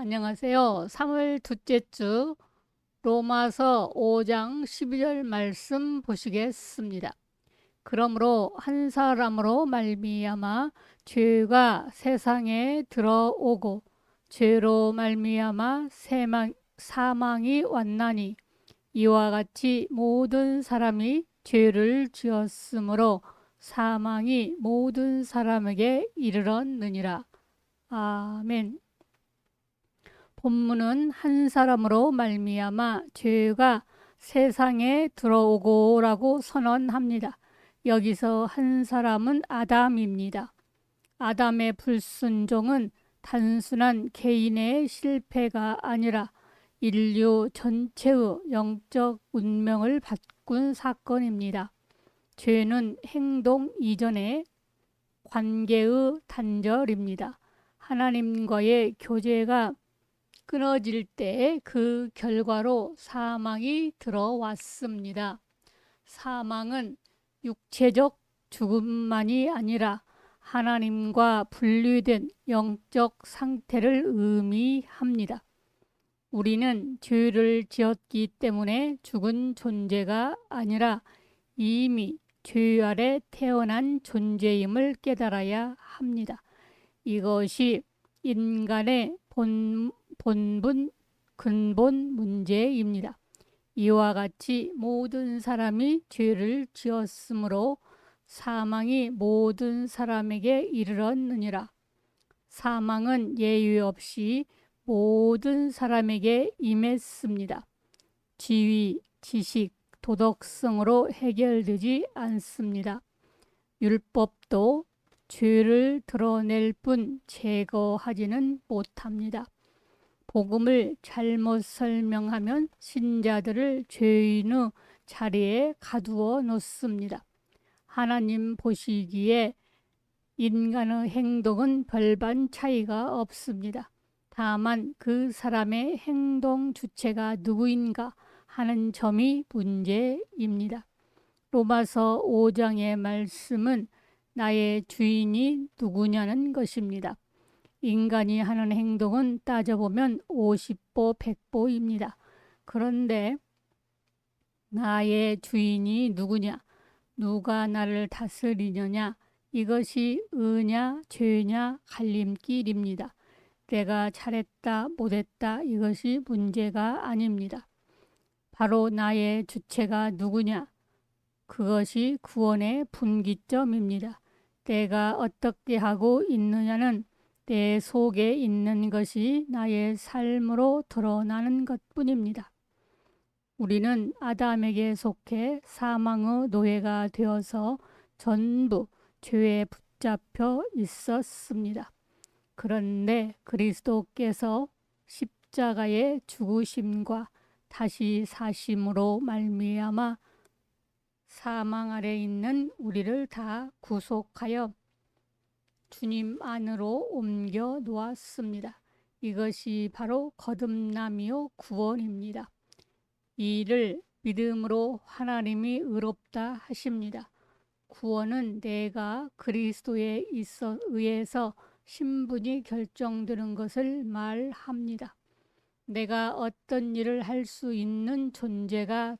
안녕하세요. 3월 둘째 주 로마서 5장 12절 말씀 보시겠습니다. 그러므로 한 사람으로 말미암아 죄가 세상에 들어오고 죄로 말미암아 사망이 왔나니 이와 같이 모든 사람이 죄를 지었으므로 사망이 모든 사람에게 이르렀느니라. 아멘. 본문은 한 사람으로 말미암아 죄가 세상에 들어오고라고 선언합니다. 여기서 한 사람은 아담입니다. 아담의 불순종은 단순한 개인의 실패가 아니라 인류 전체의 영적 운명을 바꾼 사건입니다. 죄는 행동 이전의 관계의 단절입니다. 하나님과의 교제가 끊어질 때 그 결과로 사망이 들어왔습니다. 사망은 육체적 죽음만이 아니라 하나님과 분리된 영적 상태를 의미합니다. 우리는 죄를 지었기 때문에 죽은 존재가 아니라 이미 죄 아래 태어난 존재임을 깨달아야 합니다. 이것이 인간의 근본 문제입니다. 이와 같이 모든 사람이 죄를 지었으므로 사망이 모든 사람에게 이르렀느니라. 사망은 예외 없이 모든 사람에게 임했습니다. 지위, 지식, 도덕성으로 해결되지 않습니다. 율법도 죄를 드러낼 뿐 제거하지는 못합니다. 복음을 잘못 설명하면 신자들을 죄인의 자리에 가두어 놓습니다. 하나님 보시기에 인간의 행동은 별반 차이가 없습니다. 다만 그 사람의 행동 주체가 누구인가 하는 점이 문제입니다. 로마서 5장의 말씀은 나의 주인이 누구냐는 것입니다. 인간이 하는 행동은 따져보면 50보 100보입니다. 그런데 나의 주인이 누구냐? 누가 나를 다스리느냐? 이것이 의냐 죄냐 갈림길입니다. 내가 잘했다 못했다 이것이 문제가 아닙니다. 바로 나의 주체가 누구냐? 그것이 구원의 분기점입니다. 내가 어떻게 하고 있느냐는 내 속에 있는 것이 나의 삶으로 드러나는 것뿐입니다. 우리는 아담에게 속해 사망의 노예가 되어서 전부 죄에 붙잡혀 있었습니다. 그런데 그리스도께서 십자가의 죽으심과 다시 사심으로 말미암아 사망 아래 있는 우리를 다 구속하여 주님 안으로 옮겨 놓았습니다. 이것이 바로 거듭남이요 구원입니다. 이를 믿음으로 하나님이 의롭다 하십니다. 구원은 내가 그리스도에 의해서 신분이 결정되는 것을 말합니다. 내가 어떤 일을 할 수 있는 존재인가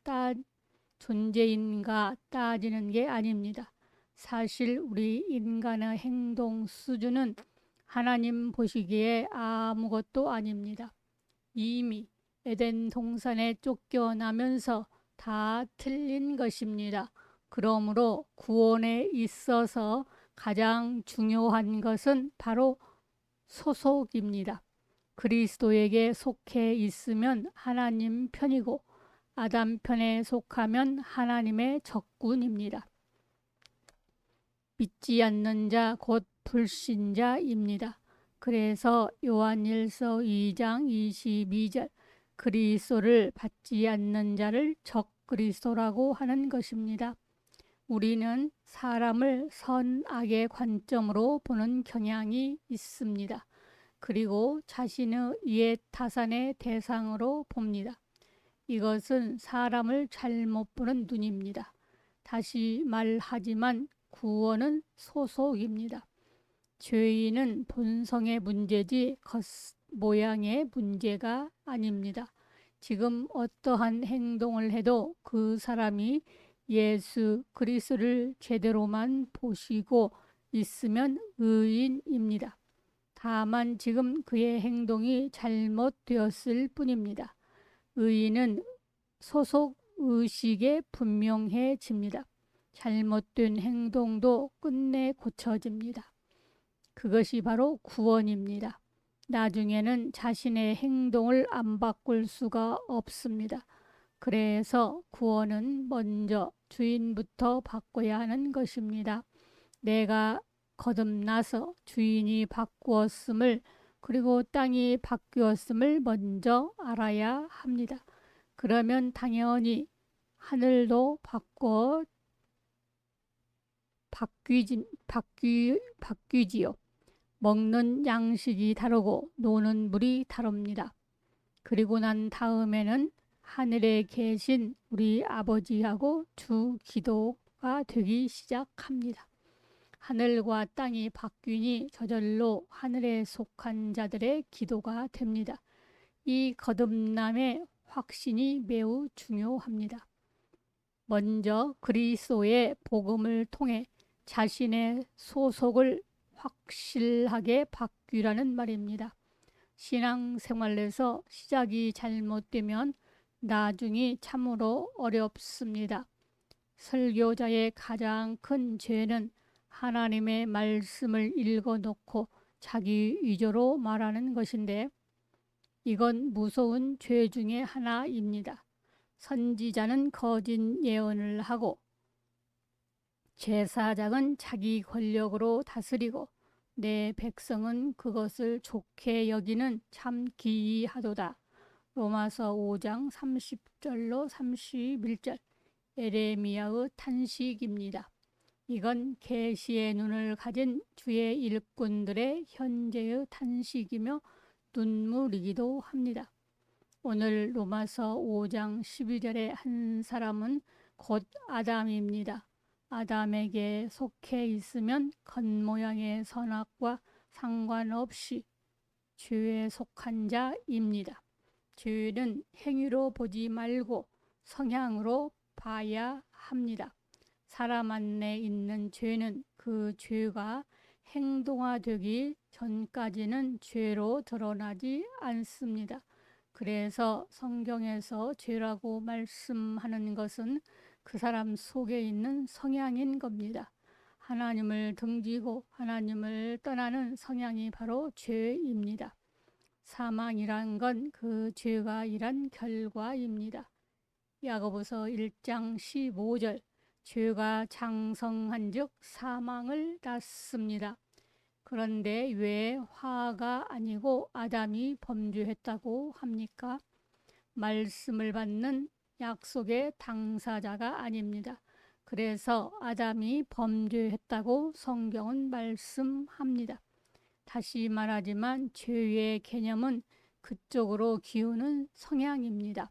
따지는 게 아닙니다. 사실 우리 인간의 행동 수준은 하나님 보시기에 아무것도 아닙니다. 이미 에덴 동산에 쫓겨나면서 다 틀린 것입니다. 그러므로 구원에 있어서 가장 중요한 것은 바로 소속입니다. 그리스도에게 속해 있으면 하나님 편이고 아담 편에 속하면 하나님의 적군입니다. 믿지 않는 자 곧 불신자입니다. 그래서 요한일서 2장 22절 그리스도를 받지 않는 자를 적그리스도라고 하는 것입니다. 우리는 사람을 선악의 관점으로 보는 경향이 있습니다. 그리고 자신의 이해 타산의 대상으로 봅니다. 이것은 사람을 잘못 보는 눈입니다. 다시 말하지만 구원은 소속입니다. 죄인은 본성의 문제지 모양의 문제가 아닙니다. 지금 어떠한 행동을 해도 그 사람이 예수 그리스도를 제대로만 보시고 있으면 의인입니다. 다만 지금 그의 행동이 잘못되었을 뿐입니다. 의인은 소속 의식에 분명해집니다. 잘못된 행동도 끝내 고쳐집니다. 그것이 바로 구원입니다. 나중에는 자신의 행동을 안 바꿀 수가 없습니다. 그래서 구원은 먼저 주인부터 바꿔야 하는 것입니다. 내가 거듭나서 주인이 바꾸었음을, 그리고 땅이 바뀌었음을 먼저 알아야 합니다. 그러면 당연히 하늘도 바뀌지요. 먹는 양식이 다르고 노는 물이 다릅니다. 그리고 난 다음에는 하늘에 계신 우리 아버지하고 주 기도가 되기 시작합니다. 하늘과 땅이 바뀌니 저절로 하늘에 속한 자들의 기도가 됩니다. 이 거듭남의 확신이 매우 중요합니다. 먼저 그리스도의 복음을 통해 자신의 소속을 확실하게 바뀌라는 말입니다. 신앙생활에서 시작이 잘못되면 나중이 참으로 어렵습니다. 설교자의 가장 큰 죄는 하나님의 말씀을 읽어놓고 자기 위주로 말하는 것인데, 이건 무서운 죄 중에 하나입니다. 선지자는 거짓 예언을 하고 제사장은 자기 권력으로 다스리고 내 백성은 그것을 좋게 여기는 참 기이하도다. 로마서 5장 30절로 31절. 에레미야의 탄식입니다. 이건 계시의 눈을 가진 주의 일꾼들의 현재의 탄식이며 눈물이기도 합니다. 오늘 로마서 5장 12절의 한 사람은 곧 아담입니다. 아담에게 속해 있으면 겉모양의 선악과 상관없이 죄에 속한 자입니다. 죄는 행위로 보지 말고 성향으로 봐야 합니다. 사람 안에 있는 죄는 그 죄가 행동화되기 전까지는 죄로 드러나지 않습니다. 그래서 성경에서 죄라고 말씀하는 것은 그 사람 속에 있는 성향인 겁니다. 하나님을 등지고 하나님을 떠나는 성향이 바로 죄입니다. 사망이란 건 그 죄가 일한 결과입니다. 야고보서 1장 15절. 죄가 장성한 즉 사망을 낳습니다. 그런데 왜 화가 아니고 아담이 범죄했다고 합니까? 말씀을 받는 약속의 당사자가 아닙니다. 그래서 아담이 범죄했다고 성경은 말씀합니다. 다시 말하지만 죄의 개념은 그쪽으로 기우는 성향입니다.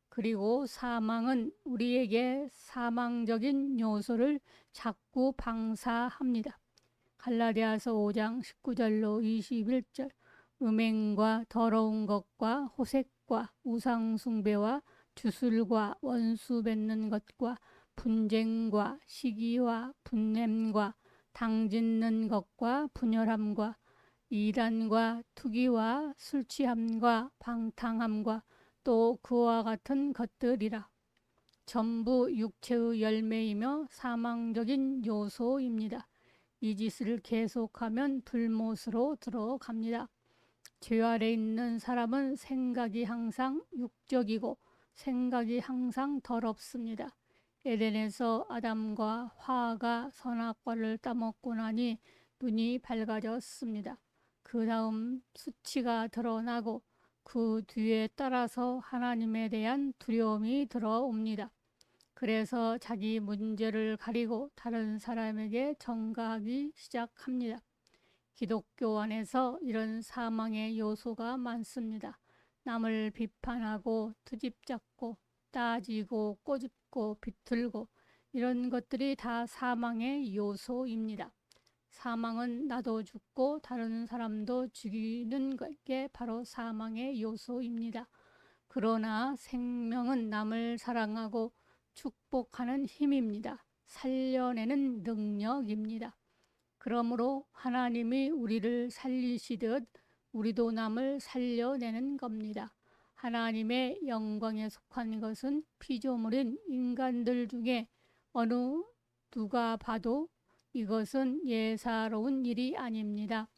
그리고 사망은 우리에게 사망적인 요소를 자꾸 방사합니다. 갈라디아서 5장 19절로 21절. 음행과 더러운 것과 호색과 우상숭배와 주술과 원수 맺는 것과 분쟁과 시기와 분냄과 당짓는 것과 분열함과 이단과 투기와 술취함과 방탕함과 또 그와 같은 것들이라. 전부 육체의 열매이며 사망적인 요소입니다. 이 짓을 계속하면 불못으로 들어갑니다. 죄 아래 있는 사람은 생각이 항상 육적이고 생각이 항상 더럽습니다. 에덴에서 아담과 화가 선악과를 따먹고 나니 눈이 밝아졌습니다. 그 다음 수치가 드러나고 그 뒤에 따라서 하나님에 대한 두려움이 들어옵니다. 그래서 자기 문제를 가리고 다른 사람에게 전가하기 시작합니다. 기독교 안에서 이런 사망의 요소가 많습니다. 남을 비판하고 트집잡고 따지고 꼬집고 비틀고 이런 것들이 다 사망의 요소입니다. 사망은 나도 죽고 다른 사람도 죽이는 게 바로 사망의 요소입니다. 그러나 생명은 남을 사랑하고 축복하는 힘입니다. 살려내는 능력입니다. 그러므로 하나님이 우리를 살리시듯 우리도 남을 살려내는 겁니다. 하나님의 영광에 속한 것은 피조물인 인간들 중에 어느 누가 봐도 이것은 예사로운 일이 아닙니다.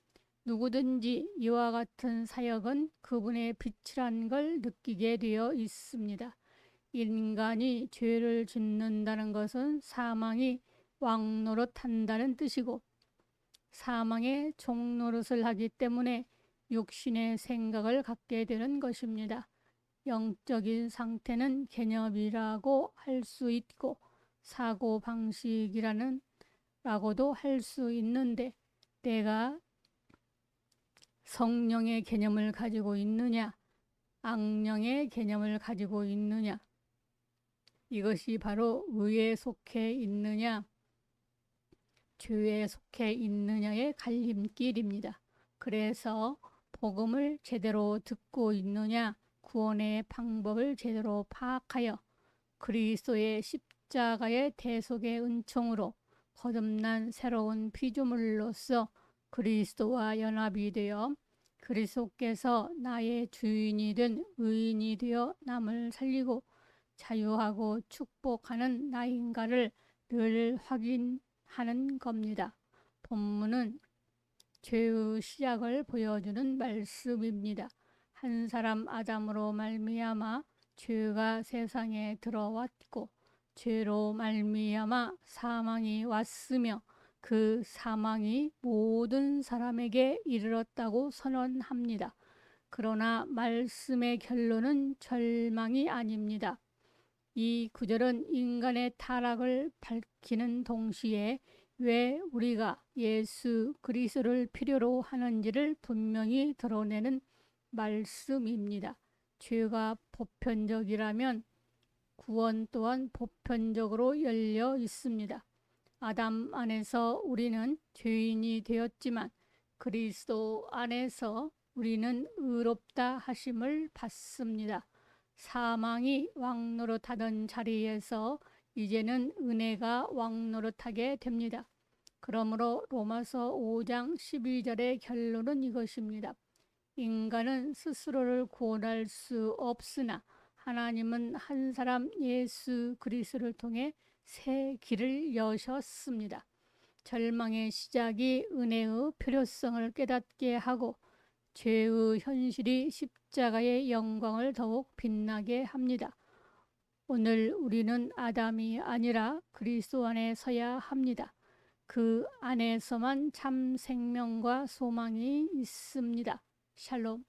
누구든지 이와 같은 사역은 그분의 빛이란 걸 느끼게 되어 있습니다. 인간이 죄를 짓는다는 것은 사망이 왕노릇한다는 뜻이고 사망의 종노릇을 하기 때문에 육신의 생각을 갖게 되는 것입니다. 영적인 상태는 개념이라고 할 수 있고 사고방식이라는 라고도 할 수 있는데 내가 성령의 개념을 가지고 있느냐 악령의 개념을 가지고 있느냐 이것이 바로 의에 속해 있느냐 죄에 속해 있느냐의 갈림길입니다. 그래서 복음을 제대로 듣고 있느냐 구원의 방법을 제대로 파악하여 그리스도의 십자가의 대속의 은총으로 거듭난 새로운 피조물로서 그리스도와 연합이 되어 그리스도께서 나의 주인이 된 의인이 되어 남을 살리고 자유하고 축복하는 나인가를 늘 확인하는 겁니다. 본문은 죄의 시작을 보여주는 말씀입니다. 한 사람 아담으로 말미암아 죄가 세상에 들어왔고 죄로 말미암아 사망이 왔으며 그 사망이 모든 사람에게 이르렀다고 선언합니다. 그러나 말씀의 결론은 절망이 아닙니다. 이 구절은 인간의 타락을 밝히는 동시에 왜 우리가 예수 그리스도를 필요로 하는지를 분명히 드러내는 말씀입니다. 죄가 보편적이라면 구원 또한 보편적으로 열려 있습니다. 아담 안에서 우리는 죄인이 되었지만 그리스도 안에서 우리는 의롭다 하심을 받습니다. 사망이 왕노릇하던 자리에서 이제는 은혜가 왕노릇하게 됩니다. 그러므로 로마서 5장 12절의 결론은 이것입니다. 인간은 스스로를 구원할 수 없으나 하나님은 한 사람 예수 그리스도를 통해 새 길을 여셨습니다. 절망의 시작이 은혜의 필요성을 깨닫게 하고 죄의 현실이 십자가의 영광을 더욱 빛나게 합니다. 오늘 우리는 아담이 아니라 그리스도 안에 서야 합니다. 그 안에서만 참 생명과 소망이 있습니다. 샬롬.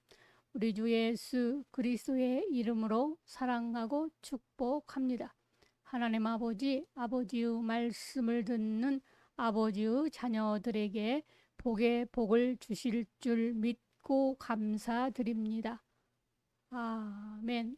우리 주 예수 그리스도의 이름으로 사랑하고 축복합니다. 하나님 아버지, 아버지의 말씀을 듣는 아버지의 자녀들에게 복의 복을 주실 줄 믿고 감사드립니다. 아멘.